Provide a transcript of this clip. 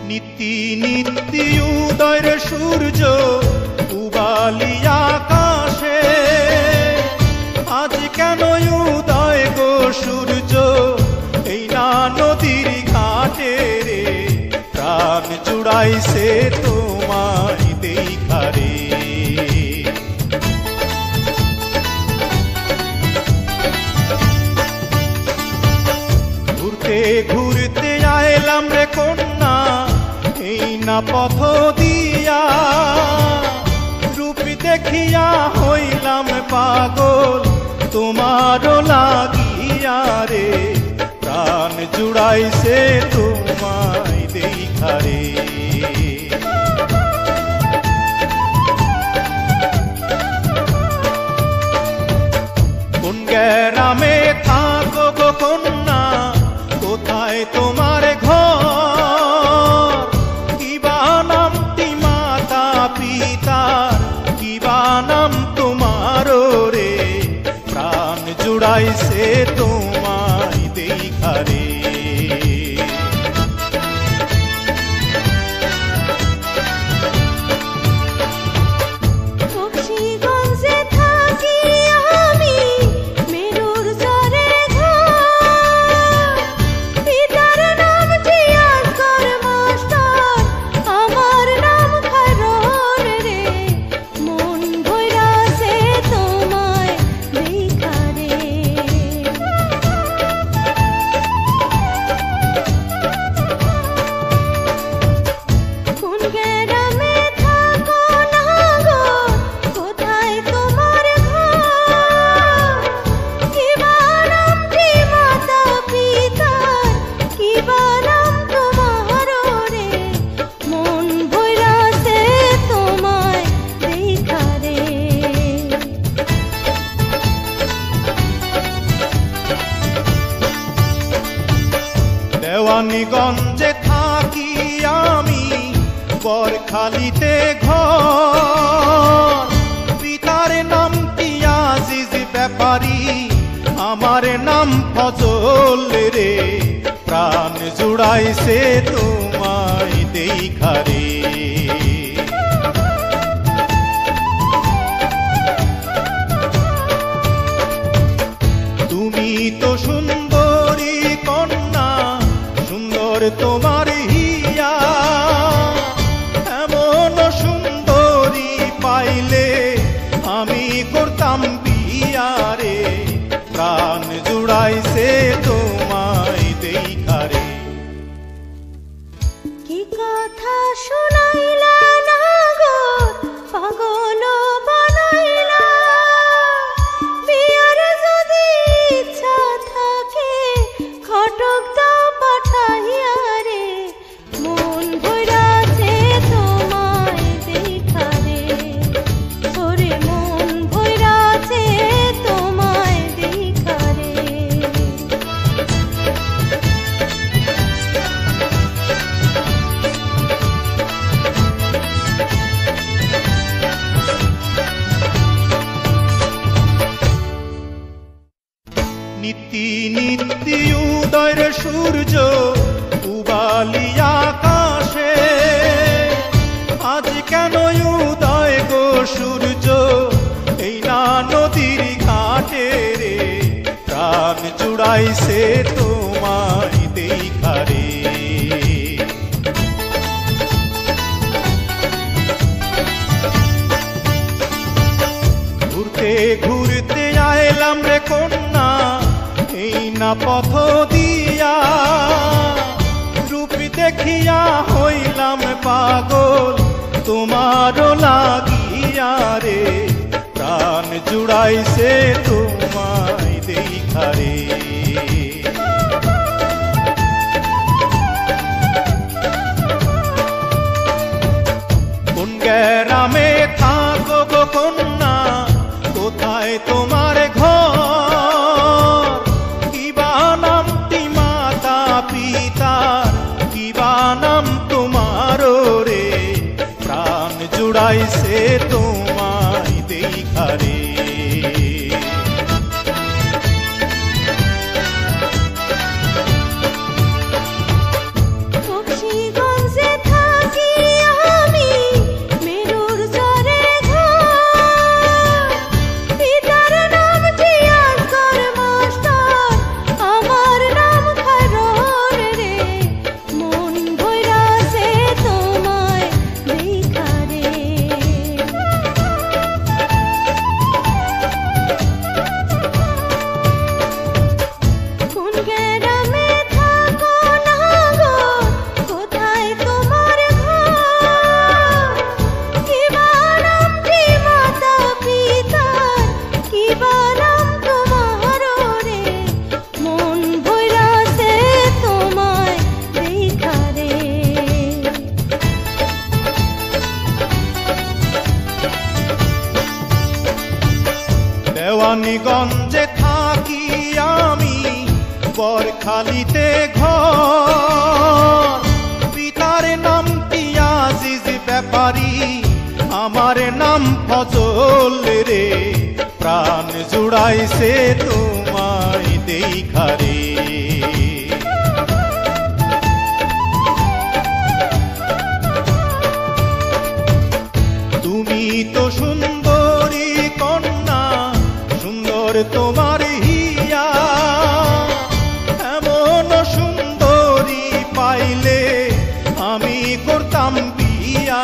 নীতি নীতি উদয়ের সূর্য উবালি আকাশে, আজ কেন উদয় গো সূর্য এই না নদীর ঘাটে রে, প্রাণ জুড়াইছে তোমায় দেখা রে। ঘুরতে ঘুরতে আইলাম রে কন্যা এই না পথ দিয়া, রূপ দেখিয়া হইলাম পাগল তোমারও লাগিয়া রে, প্রাণ জুড়াইছে তোমায় দেখা রে। কোন গ্রামে থাকো গো কন্যা, কোথায় তোমার ঘর, কিবা নামটি মাতা পিতার, কিবা নাম তোমার রে, প্রাণ জুড়াইছে তোমায় দেখা রে। দেওয়ানীগঞ্জে থাকি আমি বরখালিতে ঘর, পিতার নামটি আজিজ ব্যাপারী, আমার নাম ফজল রে, প্রাণ জুড়াইছে তোমায় দেখা রে। তুমি তো সুন্দরী কন্যা, সুন্দর তোমার হিয়া, এমন সুন্দরী পাইলে আমি করতাম বিয়া রে, প্রাণ জুড়াইছে তোমায় দেখা রে। কি কথা শোনাইলা না গো পাগল বানাইলা, বিয়ার যদি ইচ্ছা থাকে ঘটক দাও পাঠাইয়া রে, মন ভইরাছে তোমায় দেখা রে, ওরে মন ভইরাছে তোমায় দেখা রে। নীতি নীতি উদয়ের সূর্য উবালি আকাশে, আজ কেন উদয় গো সূর্য এই না নদীর ঘাটে রে, প্রাণ জুড়াইছে তোমায় দেখা রে। ঘুরতে ঘুরতে আইলাম রে কন্যা এই না পথ দিয়া, রূপ দেখিয়া হইলাম পাগল তোমারও লাগিয়া রে, প্রাণ জুড়াইছে তোমায় দেখা রে। কোন গ্রামে থাকো গো কন্যা, কোথায় তোমার ঘর, কিবা নামটি মাতা পিতার, কিবা নাম তোমার রে, প্রাণ জুড়াইছে তোমায় দেখা রে। বক্সিগঞ্জে হরিগঞ্জে থাকি আমি, বরখালিতে ঘর। পিতার নামটি আজিজ ব্যাপারী, আমার নাম ফজল রে। প্রাণ জুড়াইছে তোমায় দেখারে। তুমি তো সুন্দরী কন্যা, সুন্দর তোমার হিয়া। এমন সুন্দরী পাইলে আমি করতাম বিয়া